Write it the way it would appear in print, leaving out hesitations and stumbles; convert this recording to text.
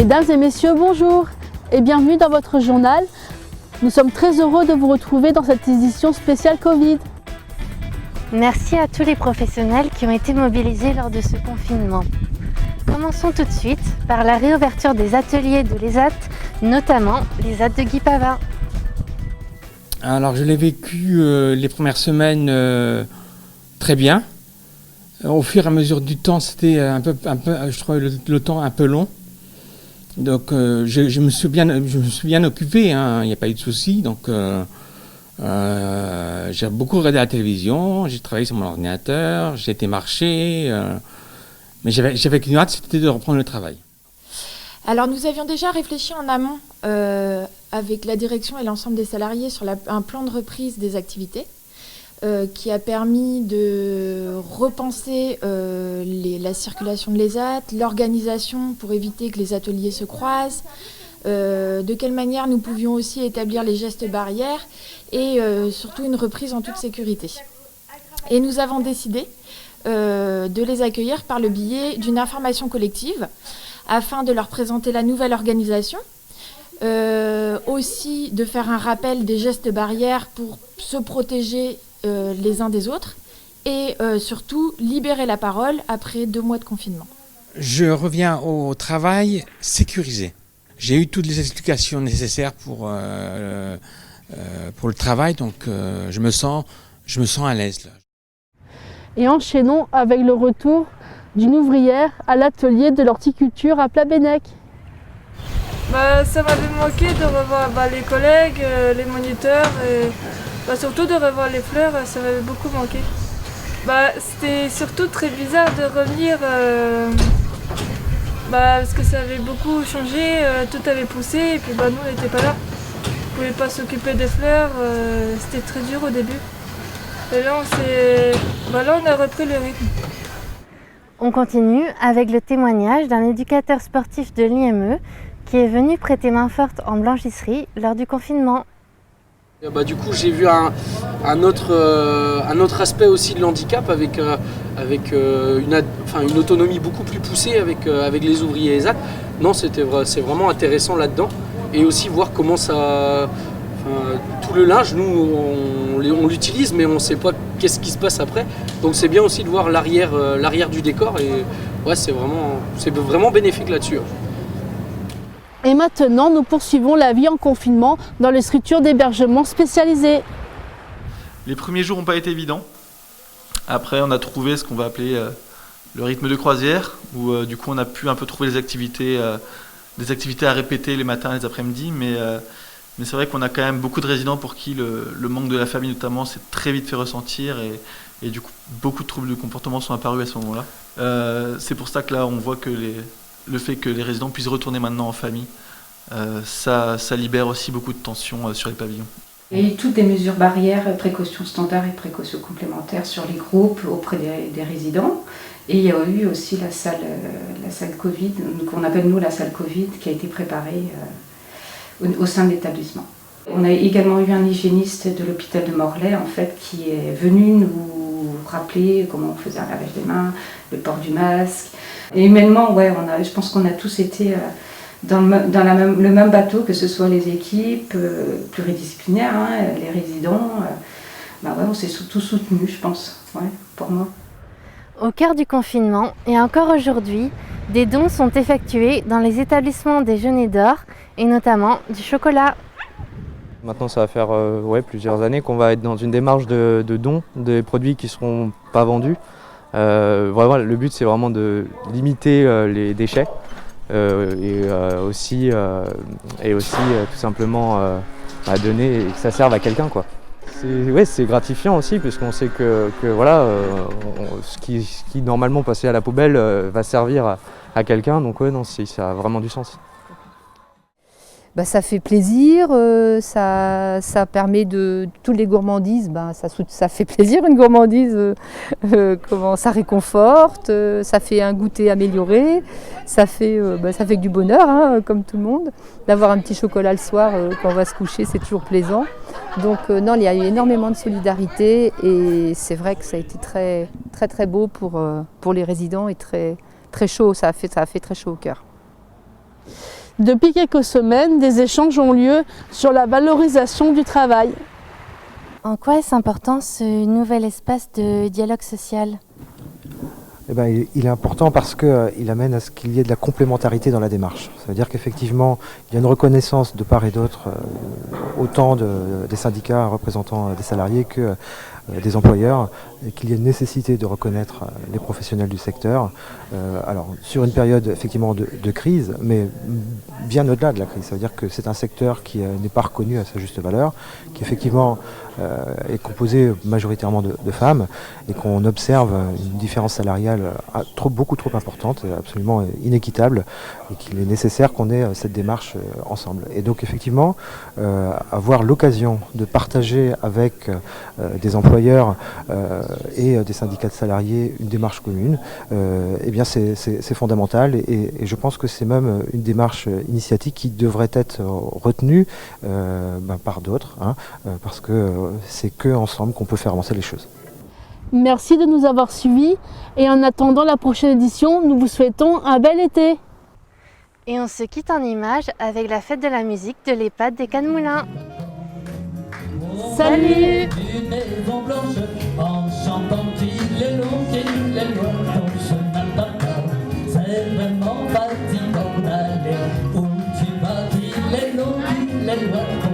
Mesdames et messieurs, bonjour et bienvenue dans votre journal. Nous sommes très heureux de vous retrouver dans cette édition spéciale Covid. Merci à tous les professionnels qui ont été mobilisés lors de ce confinement. Commençons tout de suite par la réouverture des ateliers de l'ESAT, notamment l'ESAT de Guy Pavin. Alors je l'ai vécu les premières semaines très bien. Au fur et à mesure du temps, c'était un peu, je trouve le temps un peu long. Donc je me suis bien occupé, hein, il n'y a pas eu de souci. Donc j'ai beaucoup regardé la télévision, j'ai travaillé sur mon ordinateur, j'ai été marcher, mais j'avais qu'une hâte, c'était de reprendre le travail. Alors nous avions déjà réfléchi en amont avec la direction et l'ensemble des salariés sur un plan de reprise des activités qui a permis de repenser la circulation de l'ESAT, l'organisation pour éviter que les ateliers se croisent, de quelle manière nous pouvions aussi établir les gestes barrières et surtout une reprise en toute sécurité. Et nous avons décidé de les accueillir par le biais d'une information collective afin de leur présenter la nouvelle organisation, aussi de faire un rappel des gestes barrières pour se protéger les uns des autres et surtout libérer la parole après 2 mois de confinement. Je reviens au travail sécurisé. J'ai eu toutes les explications nécessaires pour le travail, donc je me sens à l'aise là. Et enchaînons avec le retour d'une ouvrière à l'atelier de l'horticulture à Plabennec. Ça m'avait manqué de revoir les collègues, les moniteurs et surtout de revoir les fleurs, ça m'avait beaucoup manqué. C'était surtout très bizarre de revenir parce que ça avait beaucoup changé, tout avait poussé et puis nous on n'était pas là. On ne pouvait pas s'occuper des fleurs, c'était très dur au début. Et là on a repris le rythme. On continue avec le témoignage d'un éducateur sportif de l'IME qui est venu prêter main forte en blanchisserie lors du confinement. Du coup, j'ai vu un autre aspect aussi de l'handicap avec une autonomie beaucoup plus poussée avec les ouvriers ESAT. Non, c'est vraiment intéressant là-dedans. Et aussi voir comment ça... tout le linge, nous, on l'utilise, mais on ne sait pas qu'est-ce qui se passe après. Donc c'est bien aussi de voir l'arrière du décor. Et ouais, c'est vraiment bénéfique là-dessus. Et maintenant, nous poursuivons la vie en confinement dans les structures d'hébergement spécialisées. Les premiers jours n'ont pas été évidents. Après, on a trouvé ce qu'on va appeler le rythme de croisière, où du coup on a pu un peu trouver des activités à répéter les matins et les après-midi, mais c'est vrai qu'on a quand même beaucoup de résidents pour qui le manque de la famille notamment s'est très vite fait ressentir et du coup beaucoup de troubles de comportement sont apparus à ce moment-là. C'est pour ça que là on voit que le fait que les résidents puissent retourner maintenant en famille, ça libère aussi beaucoup de tensions sur les pavillons. Il y a eu toutes des mesures barrières, précautions standards et précautions complémentaires sur les groupes auprès des résidents. Et il y a eu aussi la salle Covid, qu'on appelle nous la salle Covid, qui a été préparée au sein de l'établissement. On a également eu un hygiéniste de l'hôpital de Morlaix en fait, qui est venu nous rappeler comment on faisait un lavage des mains, le port du masque. Et humainement, je pense qu'on a tous été dans le même bateau, que ce soit les équipes pluridisciplinaires, les résidents. On s'est tous soutenus, je pense, pour moi. Au cœur du confinement et encore aujourd'hui, des dons sont effectués dans les établissements des Genêts d'Or et notamment du chocolat. Maintenant, ça va faire plusieurs années qu'on va être dans une démarche de dons des produits qui ne seront pas vendus. Le but, c'est vraiment de limiter les déchets et aussi tout simplement donner et que ça serve à quelqu'un, quoi. C'est gratifiant aussi puisqu'on sait que ce qui normalement passait à la poubelle va servir à quelqu'un. Donc ça a vraiment du sens. Ça fait plaisir, ça permet de toutes les gourmandises, ça fait plaisir une gourmandise, ça réconforte, ça fait un goûter amélioré, ça fait que du bonheur, comme tout le monde. D'avoir un petit chocolat le soir quand on va se coucher, c'est toujours plaisant. Donc il y a eu énormément de solidarité et c'est vrai que ça a été très très très beau pour les résidents et très très chaud, ça a fait très chaud au cœur. Depuis quelques semaines, des échanges ont lieu sur la valorisation du travail. En quoi est-ce important ce nouvel espace de dialogue social ? Eh ben, il est important parce qu'il amène à ce qu'il y ait de la complémentarité dans la démarche. Ça veut dire qu'effectivement, il y a une reconnaissance de part et d'autre, autant des syndicats représentant des salariés que des employeurs, et qu'il y a une nécessité de reconnaître les professionnels du secteur, alors sur une période effectivement de crise, mais bien au-delà de la crise. Ça veut dire que c'est un secteur qui n'est pas reconnu à sa juste valeur, qui effectivement est composé majoritairement de femmes, et qu'on observe une différence salariale beaucoup trop importante, absolument inéquitable, et qu'il est nécessaire qu'on ait cette démarche ensemble. Et donc effectivement, avoir l'occasion de partager avec des employeurs et des syndicats de salariés une démarche commune, eh bien c'est fondamental, et je pense que c'est même une démarche initiatique qui devrait être retenue par d'autres, parce que c'est qu'ensemble qu'on peut faire avancer les choses. Merci de nous avoir suivis, et en attendant la prochaine édition, nous vous souhaitons un bel été. Et on se quitte en images avec la fête de la musique de l'EHPAD des Cannes-Moulins. Salut! Une maison blanche en chantant les longs et les lois dont je n'attends. C'est vraiment fatigant d'aller où tu vas, les longs, les lois.